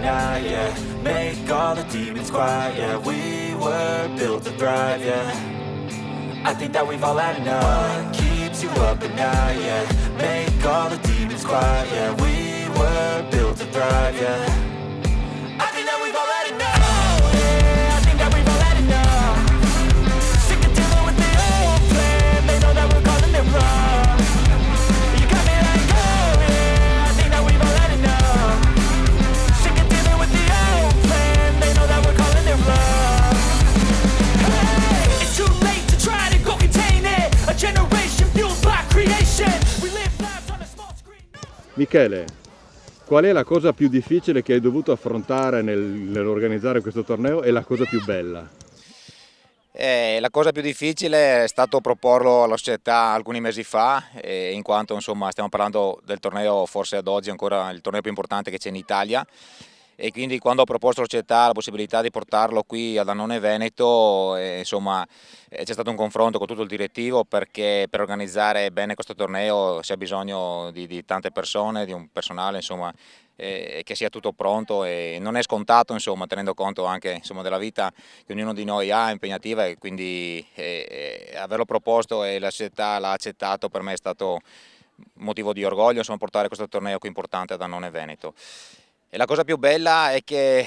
night, yeah. Make all the demons quiet, yeah. We were built to thrive, yeah. I think that we've all had enough. What keeps you up at night, yeah. Make all the demons quiet, yeah. We were built to thrive, yeah. I think that we've all had enough. Oh, yeah, I think that we've all had enough. Sick of dealing with the old plan. They know that we're calling it wrong. You got me like, oh, yeah, I think that we've all had enough. Sick of dealing with the old plan. They know that we're calling it wrong. Hey, it's too late to try to go contain it. A generation fueled by creation. We live lives on a small screen. Michele, qual è la cosa più difficile che hai dovuto affrontare nell'organizzare questo torneo e la cosa più bella? La cosa più difficile è stato proporlo alla società alcuni mesi fa, in quanto insomma, stiamo parlando del torneo forse ad oggi ancora il torneo più importante che c'è in Italia, e quindi quando ho proposto alla società la possibilità di portarlo qui ad Annone Veneto, insomma, c'è stato un confronto con tutto il direttivo, perché per organizzare bene questo torneo si ha bisogno di tante persone, di un personale insomma, che sia tutto pronto, e non è scontato insomma, tenendo conto anche insomma, della vita che ognuno di noi ha, impegnativa, e quindi averlo proposto e la società l'ha accettato per me è stato motivo di orgoglio, insomma, portare questo torneo qui importante ad Annone Veneto. E la cosa più bella è che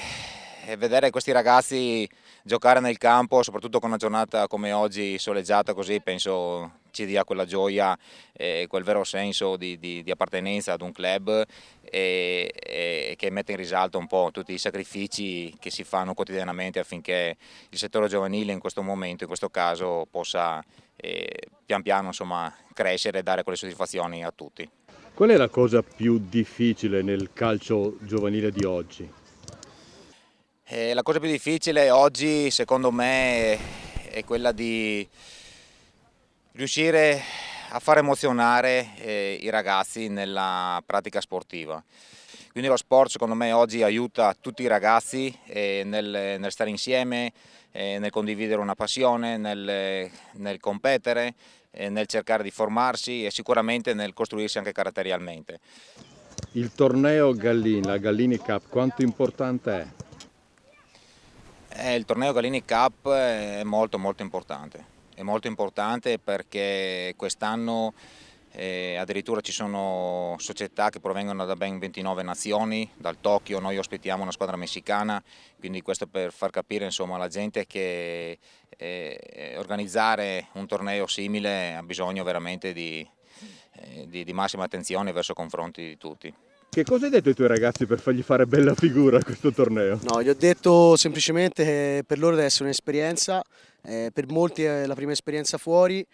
vedere questi ragazzi giocare nel campo, soprattutto con una giornata come oggi soleggiata così, penso ci dia quella gioia e quel vero senso di appartenenza ad un club, e che mette in risalto un po' tutti i sacrifici che si fanno quotidianamente affinché il settore giovanile in questo momento, in questo caso, possa pian piano insomma, crescere e dare quelle soddisfazioni a tutti. Qual è la cosa più difficile nel calcio giovanile di oggi? La cosa più difficile oggi secondo me è quella di riuscire a far emozionare i ragazzi nella pratica sportiva. Quindi lo sport secondo me oggi aiuta tutti i ragazzi nel stare insieme, nel condividere una passione, nel competere, nel cercare di formarsi e sicuramente nel costruirsi anche caratterialmente. Il torneo Gallini, la Gallini Cup, quanto importante è? Il torneo Gallini Cup è molto importante. È molto importante perché quest'anno addirittura ci sono società che provengono da ben 29 nazioni, dal Tokyo noi ospitiamo una squadra messicana, quindi questo per far capire insomma, alla gente che organizzare un torneo simile ha bisogno veramente di massima attenzione verso i confronti di tutti. Che cosa hai detto ai tuoi ragazzi per fargli fare bella figura a questo torneo? No, gli ho detto semplicemente che per loro deve essere un'esperienza, per molti è la prima esperienza fuori,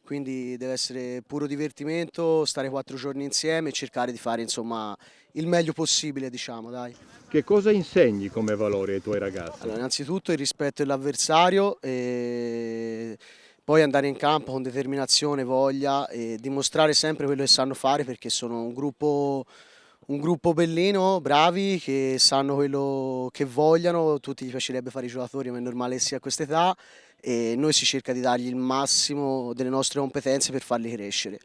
quindi deve essere puro divertimento, stare 4 giorni insieme e cercare di fare insomma il meglio possibile, diciamo, dai. Che cosa insegni come valori ai tuoi ragazzi? Allora, innanzitutto il rispetto dell'avversario, e poi andare in campo con determinazione, voglia e dimostrare sempre quello che sanno fare, perché sono un gruppo bellino, bravi, che sanno quello che vogliono, tutti gli piacerebbe fare i giocatori, ma è normale che sia a quest'età, e noi si cerca di dargli il massimo delle nostre competenze per farli crescere.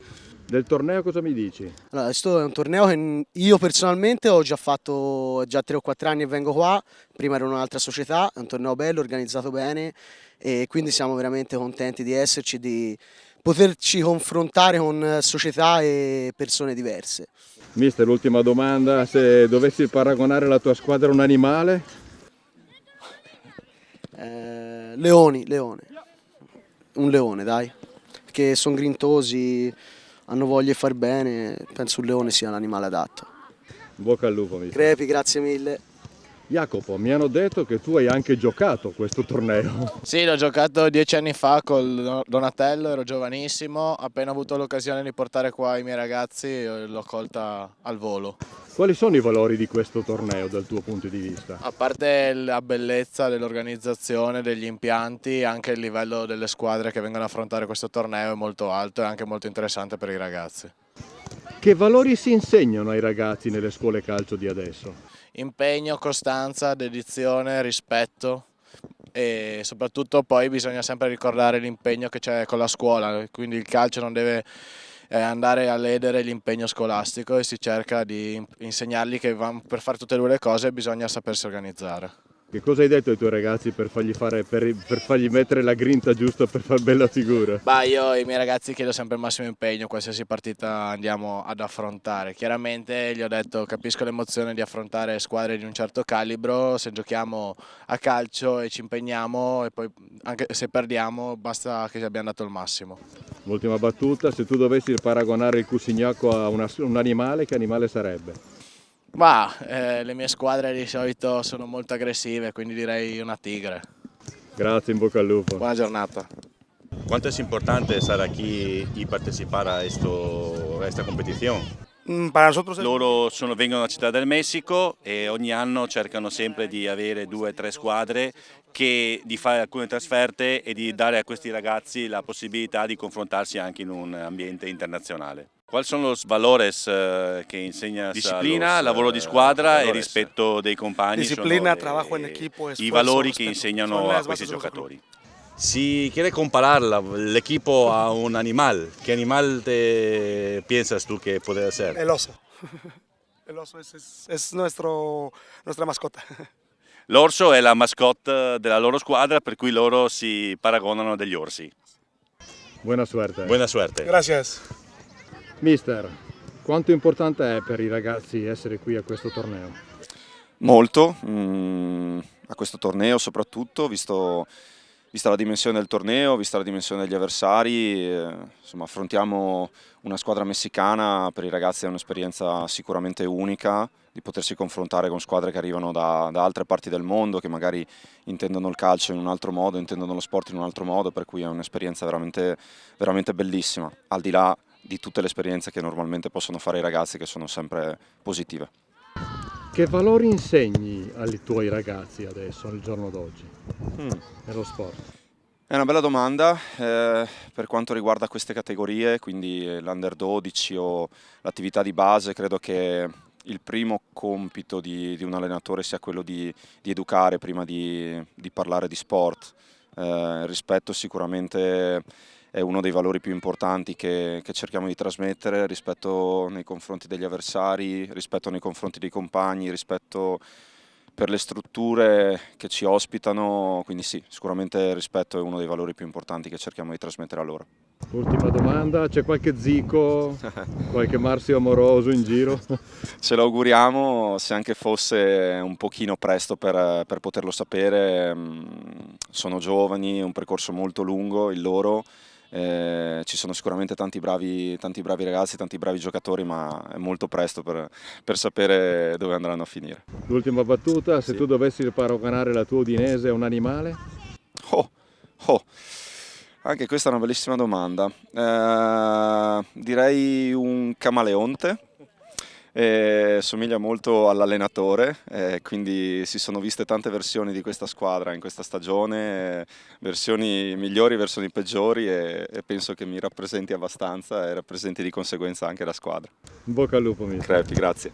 Del torneo cosa mi dici? Allora, questo è un torneo che io personalmente ho già fatto 3 o 4 anni e vengo qua, prima ero in un'altra società, è un torneo bello, organizzato bene, e quindi siamo veramente contenti di esserci, di poterci confrontare con società e persone diverse. Mister, l'ultima domanda, se dovessi paragonare la tua squadra a un animale? Leone. Un leone, dai, perché sono grintosi, hanno voglia di far bene, penso un leone sia l'animale adatto. Bocca al lupo, mister. Crepi, grazie mille. Jacopo, mi hanno detto che tu hai anche giocato questo torneo. Sì, l'ho giocato 10 anni fa col Donatello, ero giovanissimo, appena avuto l'occasione di portare qua i miei ragazzi l'ho colta al volo. Quali sono i valori di questo torneo dal tuo punto di vista? A parte la bellezza dell'organizzazione, degli impianti, anche il livello delle squadre che vengono ad affrontare questo torneo è molto alto e anche molto interessante per i ragazzi. Che valori si insegnano ai ragazzi nelle scuole calcio di adesso? Impegno, costanza, dedizione, rispetto e soprattutto poi bisogna sempre ricordare l'impegno che c'è con la scuola, quindi il calcio non deve andare a ledere l'impegno scolastico e si cerca di insegnargli che per fare tutte e due le cose bisogna sapersi organizzare. Che cosa hai detto ai tuoi ragazzi per fargli mettere la grinta giusta per far bella figura? Io ai miei ragazzi chiedo sempre il massimo impegno qualsiasi partita andiamo ad affrontare. Chiaramente gli ho detto capisco l'emozione di affrontare squadre di un certo calibro, se giochiamo a calcio e ci impegniamo e poi anche se perdiamo basta che ci abbiamo dato il massimo. L'ultima battuta, se tu dovessi paragonare il Cusignacco a un animale, che animale sarebbe? Le mie squadre di solito sono molto aggressive, quindi direi una tigre. Grazie, in bocca al lupo. Buona giornata. ¿Cuánto es importante estar aquí y participar a esta competición? Para nosotros Loro vengono da Città del Messico e ogni anno cercano sempre di avere 2 o 3 squadre, di fare alcune trasferte e di dare a questi ragazzi la possibilità di confrontarsi anche in un ambiente internazionale. Quali sono los valores che insegnas? Disciplina, lavoro di squadra e rispetto dei compagni. disciplina, trabajo en equipo, I esfuerzo, valori che respeto. insegnano Son a las questi bases de un giocatori. Si quiere comparar el equipo a un animal, ¿qué animal te piensas tú que puede ser? El oso. El oso es nuestra mascota. L'orso è la mascotte della loro squadra, per cui loro si paragonano degli orsi. Buona suerte. Buena suerte. Gracias. Mister, quanto importante è per i ragazzi essere qui a questo torneo? Molto, a questo torneo soprattutto, vista la dimensione del torneo, vista la dimensione degli avversari, insomma, affrontiamo una squadra messicana, per i ragazzi è un'esperienza sicuramente unica, di potersi confrontare con squadre che arrivano da altre parti del mondo, che magari intendono il calcio in un altro modo, intendono lo sport in un altro modo, per cui è un'esperienza veramente, veramente bellissima, al di là di tutte le esperienze che normalmente possono fare i ragazzi, che sono sempre positive. Che valori insegni ai tuoi ragazzi adesso, nel giorno d'oggi, nello sport? È una bella domanda per quanto riguarda queste categorie, quindi l'Under 12 o l'attività di base. Credo che il primo compito di un allenatore sia quello di educare prima di parlare di sport. Il rispetto sicuramente è uno dei valori più importanti che cerchiamo di trasmettere, rispetto nei confronti degli avversari, rispetto nei confronti dei compagni, rispetto per le strutture che ci ospitano, quindi sì, sicuramente il rispetto è uno dei valori più importanti che cerchiamo di trasmettere a loro. Ultima domanda, c'è qualche zico, qualche marsio amoroso in giro? Ce lo auguriamo, se anche fosse un pochino presto per poterlo sapere. Sono giovani, è un percorso molto lungo il loro. Ci sono sicuramente tanti bravi ragazzi, tanti bravi giocatori, ma è molto presto per sapere dove andranno a finire. L'ultima battuta, se Sì. tu dovessi paragonare la tua Udinese a un animale? Anche questa è una bellissima domanda. Direi un camaleonte. Somiglia molto all'allenatore, quindi si sono viste tante versioni di questa squadra in questa stagione, versioni migliori, versioni peggiori, e penso che mi rappresenti abbastanza e rappresenti di conseguenza anche la squadra. In bocca al lupo, mister. Crepi, grazie.